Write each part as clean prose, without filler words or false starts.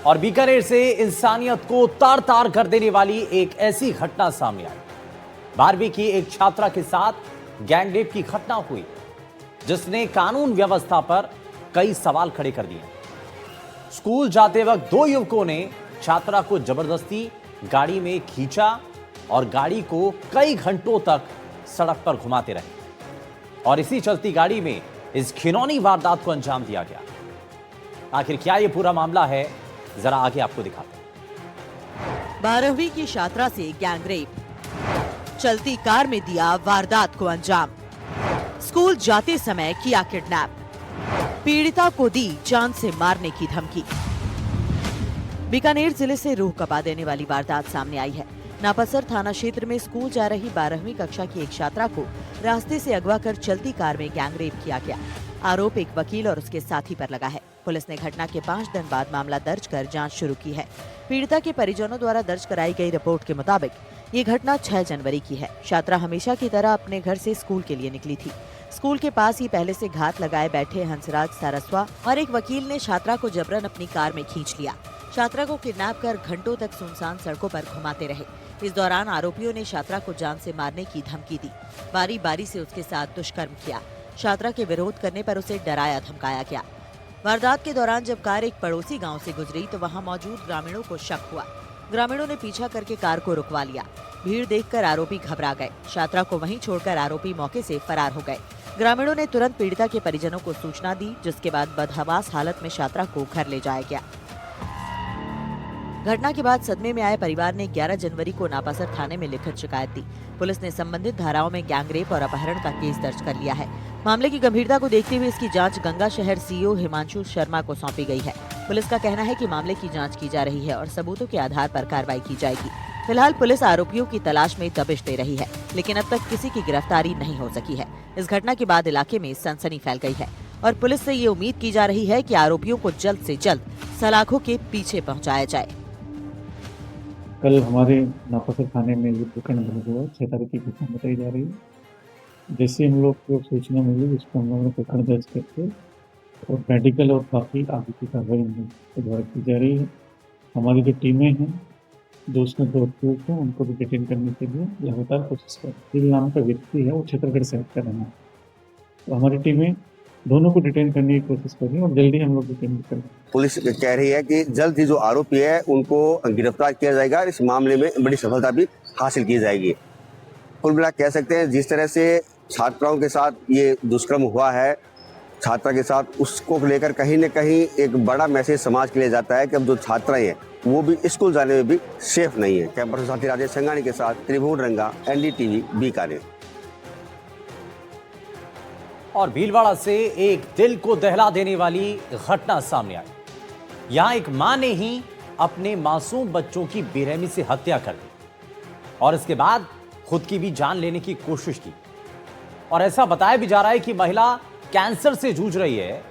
और बीकानेर से इंसानियत को तार तार कर देने वाली एक ऐसी घटना सामने आई। 12वीं की एक छात्रा के साथ गैंगरेप की घटना हुई, जिसने कानून व्यवस्था पर कई सवाल खड़े कर दिए। स्कूल जाते वक्त दो युवकों ने छात्रा को जबरदस्ती गाड़ी में खींचा और गाड़ी को कई घंटों तक सड़क पर घुमाते रहे और इसी चलती गाड़ी में इस घिनौनी वारदात को अंजाम दिया गया। आखिर क्या यह पूरा मामला है, जरा आगे आपको दिखाते हैं। 12वीं की छात्रा से गैंगरेप, चलती कार में दिया वारदात को अंजाम, स्कूल जाते समय किया किडनैप, पीड़िता को दी जान से मारने की धमकी। बीकानेर जिले से रूह कपा देने वाली वारदात सामने आई है। नापासर थाना क्षेत्र में स्कूल जा रही 12वीं कक्षा की एक छात्रा को रास्ते से अगवा कर चलती कार में गैंगरेप किया गया। आरोप एक वकील और उसके साथी पर लगा है। पुलिस ने घटना के 5 दिन बाद मामला दर्ज कर जांच शुरू की है। पीड़िता के परिजनों द्वारा दर्ज कराई गई रिपोर्ट के मुताबिक ये घटना 6 जनवरी की है। छात्रा हमेशा की तरह अपने घर से स्कूल के लिए निकली थी। स्कूल के पास ही पहले से घात लगाए बैठे हंसराज सारस्वा और एक वकील ने छात्रा को जबरन अपनी कार में खींच लिया। छात्रा को किडनैप कर घंटों तक सुनसान सड़कों पर घुमाते रहे। इस दौरान आरोपियों ने छात्रा को जान से मारने की धमकी दी। बारी बारी से उसके साथ दुष्कर्म किया। छात्रा के विरोध करने पर उसे डराया धमकाया गया। वारदात के दौरान जब कार एक पड़ोसी गांव से गुजरी तो वहां मौजूद ग्रामीणों को शक हुआ। ग्रामीणों ने पीछा करके कार को रुकवा लिया। भीड़ देखकर आरोपी घबरा गए। छात्रा को वहीं छोड़कर आरोपी मौके से फरार हो गए। ग्रामीणों ने तुरंत पीड़िता के परिजनों को सूचना दी, जिसके बाद बदहवास हालत में छात्रा को घर ले जाया गया। घटना के बाद सदमे में आए परिवार ने 11 जनवरी को नापासर थाने में लिखित शिकायत दी। पुलिस ने संबंधित धाराओं में गैंगरेप और अपहरण का केस दर्ज कर लिया है। मामले की गंभीरता को देखते हुए इसकी जांच गंगा शहर सीओ हिमांशु शर्मा को सौंपी गई है। पुलिस का कहना है कि मामले की जांच की जा रही है और सबूतों के आधार पर कार्रवाई की जाएगी। फिलहाल पुलिस आरोपियों की तलाश में दबिश दे रही है, लेकिन अब तक किसी की गिरफ्तारी नहीं हो सकी है। इस घटना के बाद इलाके में सनसनी फैल गई है और पुलिस से ये उम्मीद की जा रही है कि आरोपियों को जल्द से जल्द सलाखों के पीछे पहुँचाया जाए। कल हमारे नापासर थाने में ये प्रकरण दर्ज हुआ। 6 तारीख की घटना बताई जा रही है। जैसे हम लोग को सूचना मिली, उसको हम लोगों ने प्रकरण दर्ज करके और मेडिकल और बाकी आगे की कार्रवाई द्वारा की जा रही है। हमारी जो टीमें हैं, दोस्तों को हैं, उनको भी डिटेन करने के लिए लगातार कोशिश कर रही है। नाम का व्यक्ति है, वो छत्तीसगढ़ से हटकर रहना है। तो हमारी टीमें दोनों को डिटेन करने की कोशिश कर रही है और जल्दी हम लोग डिटेन करेंगे। पुलिस कह रही है कि जल्द ही जो आरोपी है उनको गिरफ्तार किया जाएगा और इस मामले में बड़ी सफलता भी हासिल की जाएगी। कुल मिला कह सकते हैं, जिस तरह से छात्राओं के साथ ये दुष्कर्म हुआ है छात्रा के साथ, उसको लेकर कहीं न कहीं एक बड़ा मैसेज समाज के लिए जाता है कि अब जो छात्राएं हैं वो भी स्कूल जाने में भी सेफ नहीं है। कैंपस साथी राजेश संगानी के साथ त्रिभुवन रंगा, NDTV, बीकानेर। और भीलवाड़ा से एक दिल को दहला देने वाली घटना सामने आई। यहां एक मां ने ही अपने मासूम बच्चों की बेरहमी से हत्या कर दी और इसके बाद खुद की भी जान लेने की कोशिश की। और ऐसा बताया भी जा रहा है कि महिला कैंसर से जूझ रही है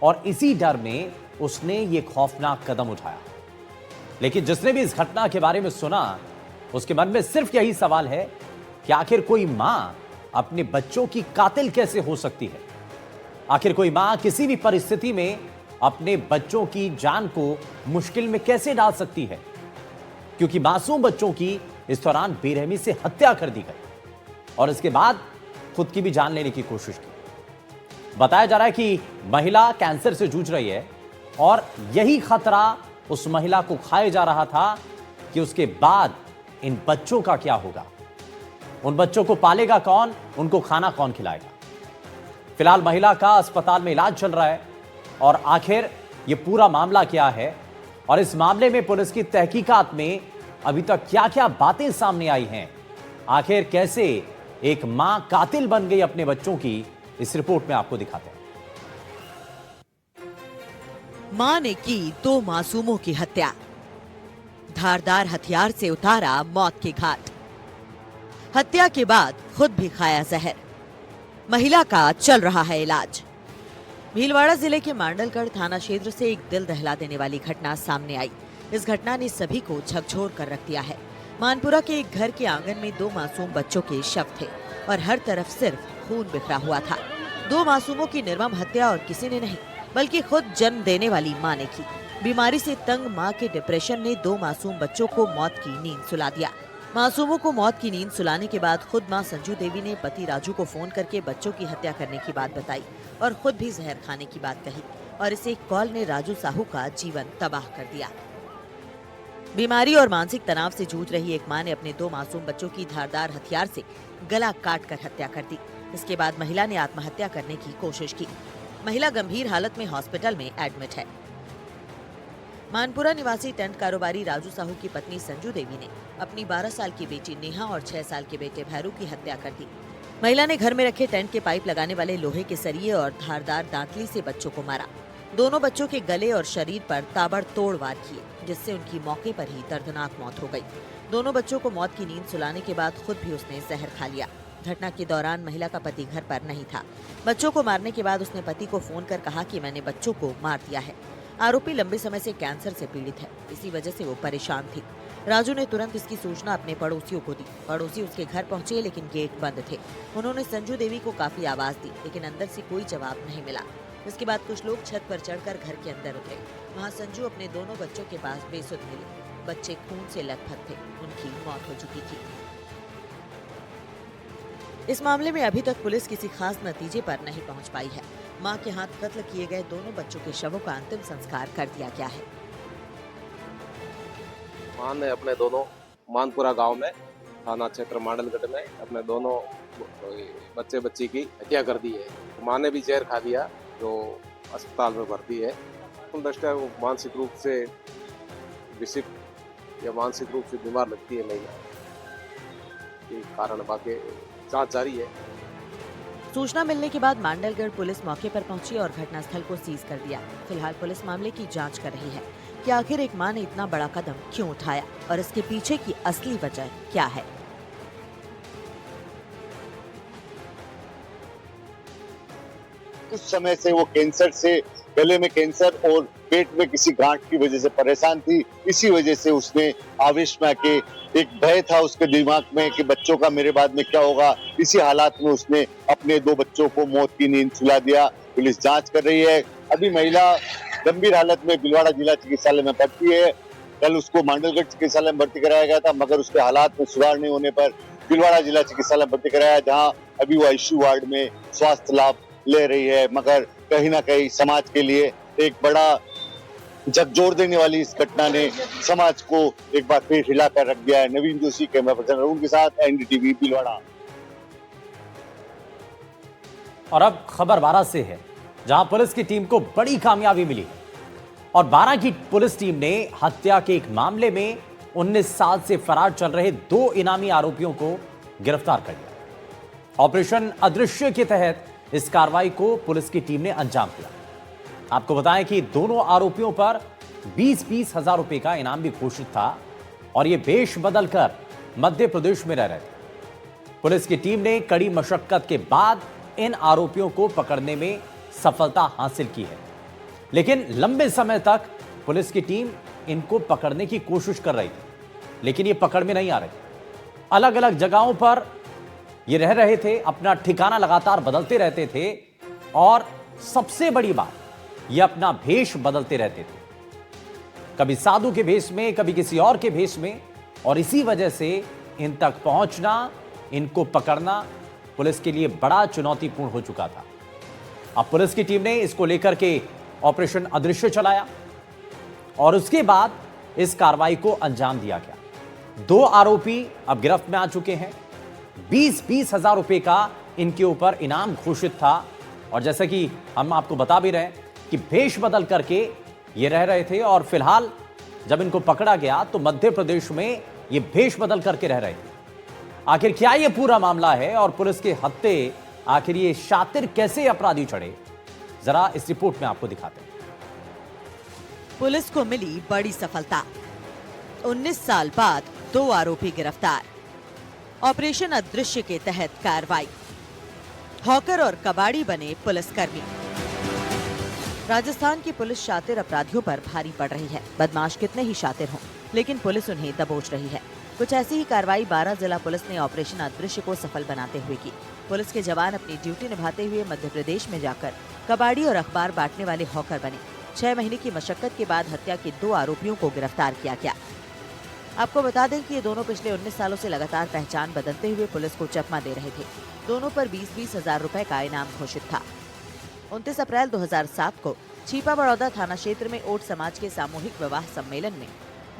और इसी डर में उसने ये खौफनाक कदम उठाया। लेकिन जिसने भी इस घटना के बारे में सुना, उसके मन में सिर्फ यही सवाल है कि आखिर कोई मां अपने बच्चों की कातिल कैसे हो सकती है। आखिर कोई मां किसी भी परिस्थिति में अपने बच्चों की जान को मुश्किल में कैसे डाल सकती है, क्योंकि मासूम बच्चों की इस दौरान बेरहमी से हत्या कर दी गई और इसके बाद खुद की भी जान लेने की कोशिश की। बताया जा रहा है कि महिला कैंसर से जूझ रही है और यही खतरा उस महिला को खाए जा रहा था कि उसके बाद इन बच्चों का क्या होगा, उन बच्चों को पालेगा कौन, उनको खाना कौन खिलाएगा। फिलहाल महिला का अस्पताल में इलाज चल रहा है और आखिर ये पूरा मामला क्या है और इस मामले में पुलिस की तहकीकात में अभी तक क्या क्या बातें सामने आई हैं, आखिर कैसे एक मां कातिल बन गई अपने बच्चों की, इस रिपोर्ट में आपको दिखाते हैं। मां ने की 2 मासूमों की हत्या, धारदार हथियार से उतारा मौत के घाट, हत्या के बाद खुद भी खाया जहर, महिला का चल रहा है इलाज। भीलवाड़ा जिले के मांडलगढ़ थाना क्षेत्र से एक दिल दहला देने वाली घटना सामने आई। इस घटना ने सभी को झकझोर कर रख दिया है। मानपुरा के एक घर के आंगन में 2 मासूम बच्चों के शव थे और हर तरफ सिर्फ खून बिखरा हुआ था। 2 मासूमों की निर्मम हत्या और किसी ने नहीं, बल्कि खुद जन्म देने वाली मां ने की। बीमारी से तंग मां के डिप्रेशन ने 2 मासूम बच्चों को मौत की नींद सुला दिया। मासूमों को मौत की नींद सुलाने के बाद खुद मां संजू देवी ने पति राजू को फोन करके बच्चों की हत्या करने की बात बताई और खुद भी जहर खाने की बात कही, और इस एक कॉल ने राजू साहू का जीवन तबाह कर दिया। बीमारी और मानसिक तनाव से जूझ रही एक मां ने अपने 2 मासूम बच्चों की धारदार हथियार से गला काट कर हत्या कर दी। इसके बाद महिला ने आत्महत्या करने की कोशिश की। महिला गंभीर हालत में हॉस्पिटल में एडमिट है। मानपुरा निवासी टेंट कारोबारी राजू साहू की पत्नी संजू देवी ने अपनी 12 साल की बेटी नेहा और 6 साल के बेटे भैरू की हत्या कर दी। महिला ने घर में रखे टेंट के पाइप लगाने वाले लोहे के सरिये और धारदार दांतली से बच्चों को मारा। दोनों बच्चों के गले और शरीर पर ताबड़तोड़ वार किए, जिससे उनकी मौके पर ही दर्दनाक मौत हो गई। दोनों बच्चों को मौत की नींद सुलाने के बाद खुद भी उसने जहर खा लिया। घटना के दौरान महिला का पति घर पर नहीं था। बच्चों को मारने के बाद उसने पति को फोन कर कहा कि मैंने बच्चों को मार दिया है। आरोपी लंबे समय से कैंसर से पीड़ित है, इसी वजह से वो परेशान थी। राजू ने तुरंत इसकी सूचना अपने पड़ोसियों को दी। पड़ोसी उसके घर पहुंचे, लेकिन गेट बंद थे। उन्होंने संजू देवी को काफी आवाज दी, लेकिन अंदर से कोई जवाब नहीं मिला। इसके बाद कुछ लोग छत पर चढ़कर घर के अंदर उतरे। वहाँ संजू अपने दोनों बच्चों के पास बेसुध मिली। बच्चे खून से लथपथ थे, उनकी मौत हो चुकी थी। इस मामले में अभी तक पुलिस किसी खास नतीजे पर नहीं पहुंच पाई है। मां के हाथ कत्ल किए गए दोनों बच्चों के शवों का अंतिम संस्कार कर दिया गया है। मां ने अपने दोनों मानपुरा गांव में थाना क्षेत्र मांडलगढ़ में अपने दोनों बच्चे बच्ची की हत्या कर दी है। मां ने भी जहर खा दिया, जो अस्पताल में भर्ती है। दृष्टया वो मानसिक रूप से विक्षिप्त या मानसिक रूप से बीमार लगती है महिला के कारण बाकी जांच जारी है। सूचना मिलने के बाद मांडलगढ़ पुलिस मौके पर पहुंची और घटनास्थल को सीज कर दिया। फिलहाल पुलिस मामले की जांच कर रही है कि आखिर एक मां ने इतना बड़ा कदम क्यों उठाया और इसके पीछे की असली वजह क्या है। कुछ समय से वो कैंसर से, गले में कैंसर और पेट में किसी गांठ की वजह से परेशान थी। इसी वजह से उसने आवेश में आके, एक भय था उसके दिमाग में कि बच्चों का मेरे बाद में क्या होगा। इसी हालात में उसने अपने 2 बच्चों को मौत की नींद सुला दिया। पुलिस जांच कर रही है। अभी महिला गंभीर हालत में भीलवाड़ा जिला चिकित्सालय में भर्ती है। कल उसको मांडलगढ़ चिकित्सालय में भर्ती कराया गया था, मगर उसके हालात में सुधार नहीं होने पर भीलवाड़ा जिला चिकित्सालय में भर्ती कराया, जहाँ अभी वो आईसीयू वार्ड में स्वास्थ्य लाभ ले रही है। मगर कहीं ना कहीं समाज के लिए एक बड़ा झकझोर देने वाली इस घटना ने समाज को एक बार फिर हिला कर रख दिया है। नवीन जोशी, कैमरा पर्सन अरुण के साथ, एनडीटीवी भीलवाड़ा। और अब खबर 12 से है, जहां पुलिस की टीम को बड़ी कामयाबी मिली और 12 की पुलिस टीम ने हत्या के एक मामले में 19 साल से फरार चल रहे 2 इनामी आरोपियों को गिरफ्तार कर लिया। ऑपरेशन अदृश्य के तहत इस कार्रवाई को पुलिस की टीम ने अंजाम दिया। आपको बताएं कि दोनों आरोपियों पर 20-20 हजार रुपए का इनाम भी घोषित था और ये वेश बदलकर मध्य प्रदेश में रह रहे थे। पुलिस की टीम ने कड़ी मशक्कत के बाद इन आरोपियों को पकड़ने में सफलता हासिल की है, लेकिन लंबे समय तक पुलिस की टीम इनको पकड़ने की कोशिश कर रही थी, लेकिन ये पकड़ में नहीं आ रहे। अलग अलग जगहों पर ये रह रहे थे, अपना ठिकाना लगातार बदलते रहते थे और सबसे बड़ी बात, ये अपना भेष बदलते रहते थे, कभी साधु के भेष में, कभी किसी और के भेष में, और इसी वजह से इन तक पहुंचना, इनको पकड़ना पुलिस के लिए बड़ा चुनौतीपूर्ण हो चुका था। अब पुलिस की टीम ने इसको लेकर के ऑपरेशन अदृश्य चलाया और उसके बाद इस कार्रवाई को अंजाम दिया गया। 2 आरोपी अब गिरफ्त में आ चुके हैं। 20-20 हजार रुपए का इनके ऊपर इनाम घोषित था और जैसा कि हम आपको बता भी रहे हैं कि भेष बदल करके ये रह रहे थे और फिलहाल जब इनको पकड़ा गया तो मध्य प्रदेश में ये भेष बदल करके रह रहे थे। आखिर क्या ये पूरा मामला है और पुलिस के हत्थे आखिर ये शातिर कैसे अपराधी चढ़े, जरा इस रिपोर्ट में आपको दिखाते हैं। पुलिस को मिली बड़ी सफलता। 19 साल बाद 2 आरोपी गिरफ्तार। ऑपरेशन अदृश्य के तहत कार्रवाई। हॉकर और कबाड़ी बने पुलिसकर्मी। राजस्थान की पुलिस शातिर अपराधियों पर भारी पड़ रही है। बदमाश कितने ही शातिर हों, लेकिन पुलिस उन्हें दबोच रही है। कुछ ऐसी ही कार्रवाई 12 जिला पुलिस ने ऑपरेशन अदृश्य को सफल बनाते हुए की। पुलिस के जवान अपनी ड्यूटी निभाते हुए मध्य प्रदेश में जाकर कबाड़ी और अखबार बांटने वाले हॉकर बने। 6 महीने की मशक्कत के बाद हत्या के 2 आरोपियों को गिरफ्तार किया गया। आपको बता दें कि ये दोनों पिछले 19 सालों से लगातार पहचान बदलते हुए पुलिस को चकमा दे रहे थे। दोनों पर 20-20 हजार रुपए का इनाम घोषित था। 29 अप्रैल 2007 को छिपा बड़ौदा थाना क्षेत्र में ओड समाज के सामूहिक विवाह सम्मेलन में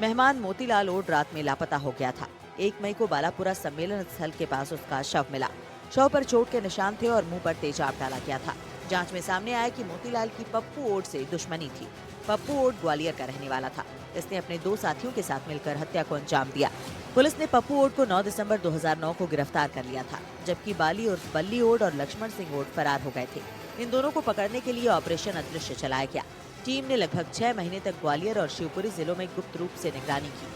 मेहमान मोतीलाल ओड रात में लापता हो गया था। 1 मई को बालापुरा सम्मेलन स्थल के पास उसका शव मिला। शव पर चोट के निशान थे और मुंह पर तेजाब डाला गया था। जांच में सामने आया कि मोतीलाल की पप्पू ओड से दुश्मनी थी। पप्पू ओड ग्वालियर का रहने वाला था। इसने अपने 2 साथियों के साथ मिलकर हत्या को अंजाम दिया। पुलिस ने पप्पू ओड को 9 दिसंबर 2009 को गिरफ्तार कर लिया था, जबकि बाली और बल्ली ओड और लक्ष्मण सिंह ओड फरार हो गए थे। इन दोनों को पकड़ने के लिए ऑपरेशन अदृश्य चलाया गया। टीम ने लगभग 6 महीने तक ग्वालियर और शिवपुरी जिलों में गुप्त रूप से निगरानी की।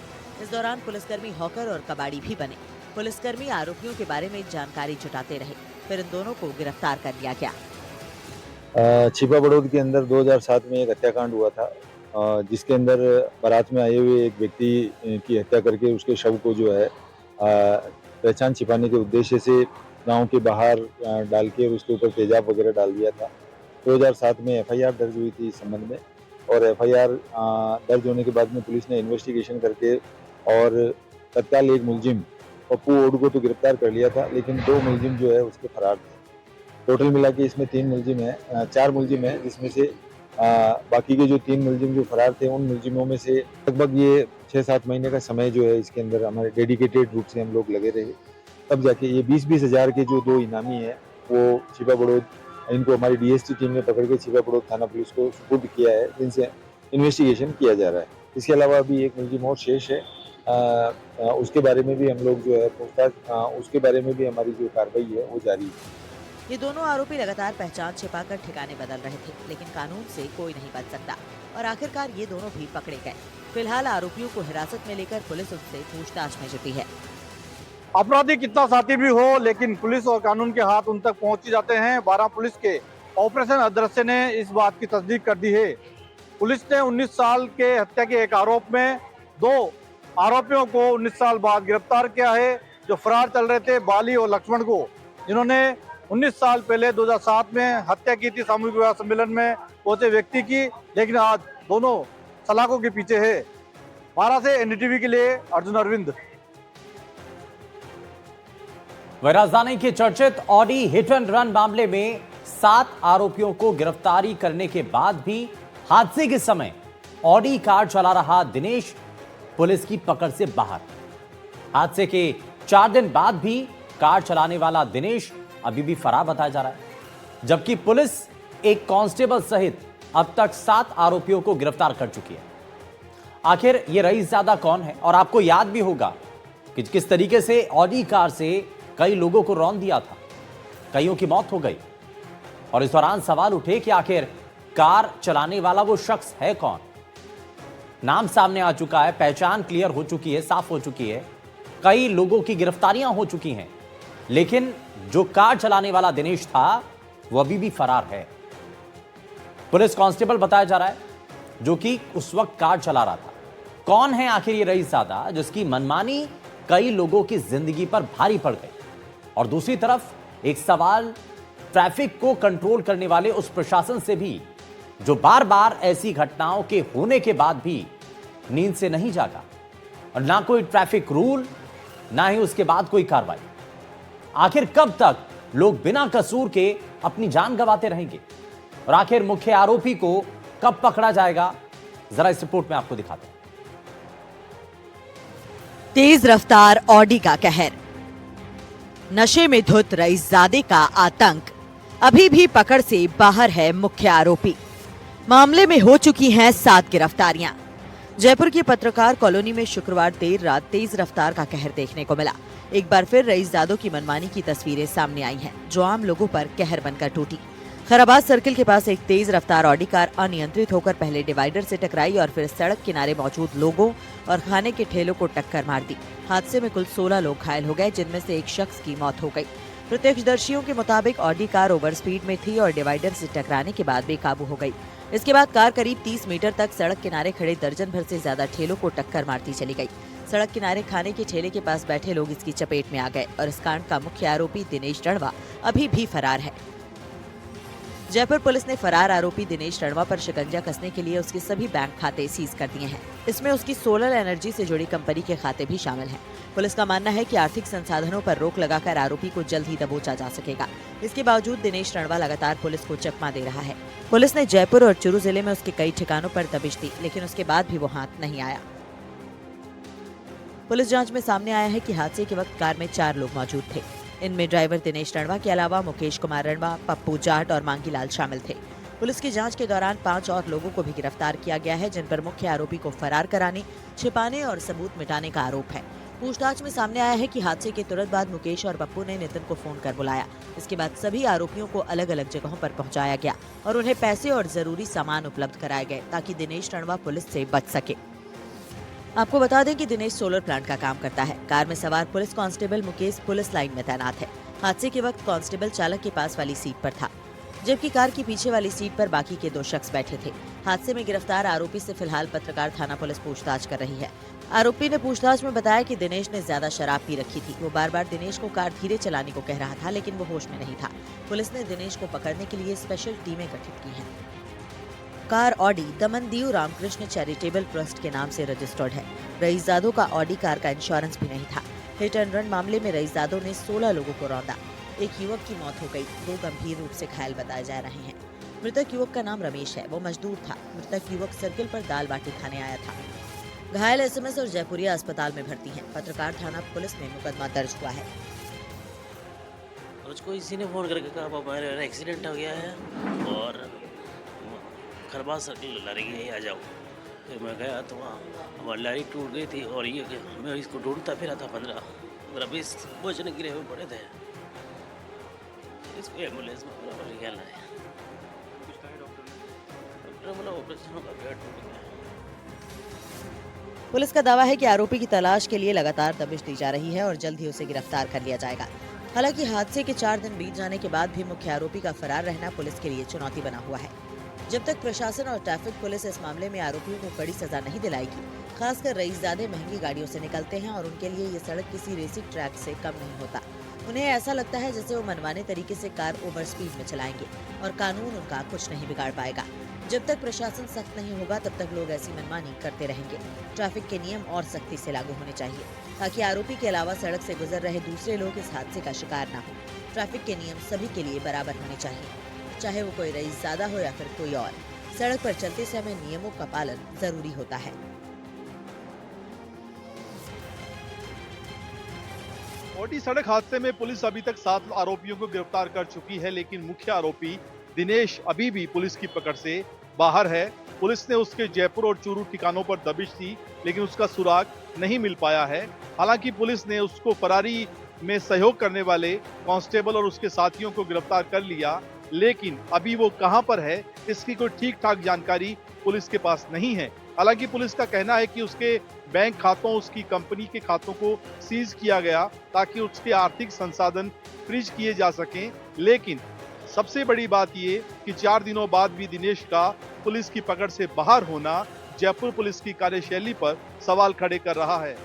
इस दौरान पुलिसकर्मी हॉकर और कबाड़ी भी बने। पुलिसकर्मी आरोपियों के बारे में जानकारी जुटाते रहे। फिर इन दोनों को गिरफ्तार कर लिया गया। छिपा बड़ौद के अंदर 2007 में एक हत्याकांड हुआ था, जिसके अंदर बारात में आए हुए एक व्यक्ति की हत्या करके उसके शव को जो है पहचान छिपाने के उद्देश्य से गांव के बाहर डाल के उसके ऊपर तेजाब वगैरह डाल दिया था। 2007 में एफआईआर दर्ज हुई थी इस संबंध में, और एफआईआर दर्ज होने के बाद में पुलिस ने इन्वेस्टिगेशन करके और तत्काल एक मुलजिम पप्पू ओड को तो गिरफ्तार कर लिया था, लेकिन 2 मुलजिम जो है उसके फरार थे। टोटल मिला के इसमें 3 मुलजिम हैं, 4 मुलजिम हैं, जिसमें से बाकी के जो 3 मुलजिम जो फरार थे उन मुलजिमों में से लगभग ये 6-7 महीने का समय जो है इसके अंदर हमारे डेडिकेटेड रूप से हम लोग लगे रहे। तब जाके ये 20-20 हज़ार के जो 2 इनामी हैं वो छिपा बड़ौद, इनको हमारी डीएसटी टीम ने पकड़ के छिपा बड़ौद थाना पुलिस को सुपुर्द किया है, जिनसे इन्वेस्टिगेशन किया जा रहा है। इसके अलावा अभी एक मुलजिम और शेष है, उसके बारे में भी हम लोग जो है पूछताछ, उसके बारे में भी हमारी जो कार्रवाई है वो जारी है। ये दोनों आरोपी लगातार पहचान छिपाकर ठिकाने बदल रहे थे, लेकिन कानून से कोई नहीं बच सकता और आखिरकार ये दोनों भी पकड़े गए। फिलहाल आरोपियों को हिरासत में लेकर पुलिस उनसे पूछताछ में जुटी है। अपराधी कितना साथी भी हो, लेकिन पुलिस और कानून के हाथ उन तक पहुंच ही जाते हैं। 12 पुलिस के ऑपरेशन अदृश्य ने इस बात की तस्दीक कर दी है। पुलिस ने 19 साल के हत्या के एक आरोप में 2 आरोपियों को 19 साल बाद गिरफ्तार किया है, जो फरार चल रहे थे, बाली और लक्ष्मण को, जिन्होंने 19 साल पहले 2007 में हत्या की थी सामूहिक विवाह सम्मेलन में पहुंचे व्यक्ति की, लेकिन आज दोनों सलाखों के पीछे है। 12 से एनडीटीवी के लिए अर्जुन अरविंद। वह राजधानी के चर्चित ऑडी हिट एंड रन मामले में 7 आरोपियों को गिरफ्तारी करने के बाद भी हादसे के समय ऑडी कार चला रहा दिनेश पुलिस की पकड़ से बाहर। हादसे के 4 दिन बाद भी कार चलाने वाला दिनेश अभी भी फरार बताया जा रहा है, जबकि पुलिस एक कांस्टेबल सहित अब तक 7 आरोपियों को गिरफ्तार कर चुकी है। आखिर ये रईसजादा कौन है? और आपको याद भी होगा कि किस तरीके से ऑडी कार से कई लोगों को रौंद दिया था, कईयों की मौत हो गई, और इस दौरान सवाल उठे कि आखिर कार चलाने वाला वो शख्स है कौन? नाम सामने आ चुका है, पहचान क्लियर हो चुकी है, साफ हो चुकी है, कई लोगों की गिरफ्तारियां हो चुकी हैं, लेकिन जो कार चलाने वाला दिनेश था वो अभी भी फरार है। पुलिस कांस्टेबल बताया जा रहा है जो कि उस वक्त कार चला रहा था। कौन है आखिर ये रईसजादा जिसकी मनमानी कई लोगों की जिंदगी पर भारी पड़ गई? और दूसरी तरफ एक सवाल ट्रैफिक को कंट्रोल करने वाले उस प्रशासन से भी, जो बार बार ऐसी घटनाओं के होने के बाद भी नींद से नहीं जागा, और ना कोई ट्रैफिक रूल, ना ही उसके बाद कोई कार्रवाई। आखिर कब तक लोग बिना कसूर के अपनी जान गंवाते रहेंगे? और आखिर मुख्य आरोपी को कब पकड़ा जाएगा? जरा इस रिपोर्ट में आपको दिखाते हैं। तेज रफ्तार ऑडी का कहर, नशे में धुत रईसजादे का आतंक, अभी भी पकड़ से बाहर है मुख्य आरोपी। मामले में हो चुकी हैं 7 गिरफ्तारियां। जयपुर की पत्रकार कॉलोनी में शुक्रवार देर रात तेज रफ्तार का कहर देखने को मिला। एक बार फिर रईसजादों की मनमानी की तस्वीरें सामने आई हैं, जो आम लोगों पर कहर बनकर टूटी। खैराबाद सर्किल के पास एक तेज रफ्तार ऑडी कार अनियंत्रित होकर पहले डिवाइडर से टकराई और फिर सड़क किनारे मौजूद लोगों और खाने के ठेलों को टक्कर मार दी। हादसे में कुल 16 लोग घायल हो गए, जिनमें से एक शख्स की मौत हो गई। प्रत्यक्षदर्शियों के मुताबिक ऑडी कार ओवर स्पीड में थी और डिवाइडर से टकराने के बाद बेकाबू हो गई। इसके बाद कार करीब 30 मीटर तक सड़क किनारे खड़े दर्जन भर से ज्यादा ठेलों को टक्कर मारती चली गई। सड़क किनारे खाने के ठेले के पास बैठे लोग इसकी चपेट में आ गए और इस कांड का मुख्य आरोपी दिनेश रणवा अभी भी फरार है। जयपुर पुलिस ने फरार आरोपी दिनेश रणवा पर शिकंजा कसने के लिए उसके सभी बैंक खाते सीज कर दिए हैं। इसमें उसकी सोलर एनर्जी से जुड़ी कंपनी के खाते भी शामिल हैं। पुलिस का मानना है कि आर्थिक संसाधनों पर रोक लगाकर आरोपी को जल्द ही दबोचा जा सकेगा। इसके बावजूद दिनेश रणवा लगातार पुलिस को चकमा दे रहा है। पुलिस ने जयपुर और चूरू जिले में उसके कई ठिकानों पर दबिश दी, लेकिन उसके बाद भी वो हाथ नहीं आया। पुलिस जांच में सामने आया है कि हादसे के वक्त कार में 4 लोग मौजूद थे। इनमें ड्राइवर दिनेश रणवा के अलावा मुकेश कुमार रणवा, पप्पू जाट और मांगीलाल शामिल थे। पुलिस की जांच के दौरान 5 और लोगों को भी गिरफ्तार किया गया है, जिन पर मुख्य आरोपी को फरार कराने, छिपाने और सबूत मिटाने का आरोप है। पूछताछ में सामने आया है कि हादसे के तुरंत बाद मुकेश और पप्पू ने नितिन को फोन कर बुलाया। इसके बाद सभी आरोपियों को अलग अलग जगहों पर पहुंचाया गया और उन्हें पैसे और जरूरी सामान उपलब्ध कराए गए ताकि दिनेश रणवा पुलिस से बच सके। आपको बता दें कि दिनेश सोलर प्लांट का काम करता है। कार में सवार police constable Mukesh police line में तैनात है। हादसे के वक्त कांस्टेबल चालक के पास वाली सीट पर था, जबकि कार की पीछे वाली सीट पर बाकी के 2 शख्स बैठे थे। हादसे में गिरफ्तार आरोपी से फिलहाल पत्रकार थाना पुलिस पूछताछ कर रही है। आरोपी ने पूछताछ में बताया कि दिनेश ने ज्यादा शराब पी रखी थी। वो बार बार दिनेश को कार धीरे चलाने को कह रहा था, लेकिन वो होश में नहीं था। पुलिस ने दिनेश को पकड़ने के लिए स्पेशल टीमें गठित की हैं। Car Audi Daman Diu Ramakrishna charitable trust के नाम से रजिस्टर्ड है। रईसजादों का ऑडी कार का इंश्योरेंस भी नहीं था। हिट एंड रन मामले में रईसजादों ने 16 लोगों को रौंदा। एक युवक की मौत हो गई, 2 गंभीर रूप से घायल बताए जा रहे हैं। मृतक युवक का नाम रमेश है, वो मजदूर था। मृतक युवक सर्किल पर दाल बाटी खाने आया था। घायल एसएमएस और जयपुरिया अस्पताल में भर्ती हैं। पत्रकार थाना पुलिस में मुकदमा दर्ज हुआ है। मुझको इसी ने फोन करके कहा पापा मेरा एक्सीडेंट हो गया है और खरबा सर्किल लड़ी गई, आ जाओ। फिर मैं गया तो वहाँ हमारी लारी टूट गई थी और ये मैं इसको ढूंढता फिरा था। 15-20 बचने गिरे हुए पड़े थे। इसको एम्बुलेंस में पूरा निकालना है। डॉक्टर बोला ऑपरेशन होगा, पेट टूट गया। पुलिस का दावा है कि आरोपी की तलाश के लिए लगातार दबिश दी जा रही है और जल्द ही उसे गिरफ्तार कर लिया जाएगा। हालांकि हादसे के 4 दिन बीत जाने के बाद भी मुख्य आरोपी का फरार रहना पुलिस के लिए चुनौती बना हुआ है। जब तक प्रशासन और ट्रैफिक पुलिस इस मामले में आरोपियों को कड़ी सजा नहीं दिलाएगी, खासकर रईसजादे महंगी गाड़ियों से निकलते हैं और उनके लिए ये सड़क किसी रेसिंग ट्रैक से कम नहीं होता। उन्हें ऐसा लगता है जैसे वो मनमाने तरीके से कार ओवर स्पीड में चलाएंगे और कानून उनका कुछ नहीं बिगाड़ पाएगा। जब तक प्रशासन सख्त नहीं होगा तब तक लोग ऐसी मनमानी करते रहेंगे। ट्रैफिक के नियम और सख्ती से लागू होने चाहिए ताकि आरोपी के अलावा सड़क से गुजर रहे दूसरे लोग इस हादसे का शिकार न हो। ट्रैफिक के नियम सभी के लिए बराबर होने चाहिए, चाहे वो कोई रईसजादा हो या फिर कोई और। सड़क पर चलते समय नियमों का पालन जरूरी होता है। औटी सड़क हादसे में पुलिस अभी तक 7 आरोपियों को गिरफ्तार कर चुकी है, लेकिन मुख्य आरोपी दिनेश अभी भी पुलिस की पकड़ से बाहर है। पुलिस ने उसके जयपुर और चूरू ठिकानों पर दबिश दी, लेकिन उसका सुराग नहीं मिल पाया है। हालांकि पुलिस ने उसको फरारी में सहयोग करने वाले कांस्टेबल और उसके साथियों को गिरफ्तार कर लिया, लेकिन अभी वो कहां पर है इसकी कोई ठीक ठाक जानकारी पुलिस के पास नहीं है। हालांकि पुलिस का कहना है कि उसके बैंक खातों, उसकी कंपनी के खातों को सीज किया गया ताकि उसके आर्थिक संसाधन फ्रीज किए जा सकें। लेकिन सबसे बड़ी बात ये कि 4 दिनों बाद भी दिनेश का पुलिस की पकड़ से बाहर होना जयपुर पुलिस की कार्यशैली पर सवाल खड़े कर रहा है।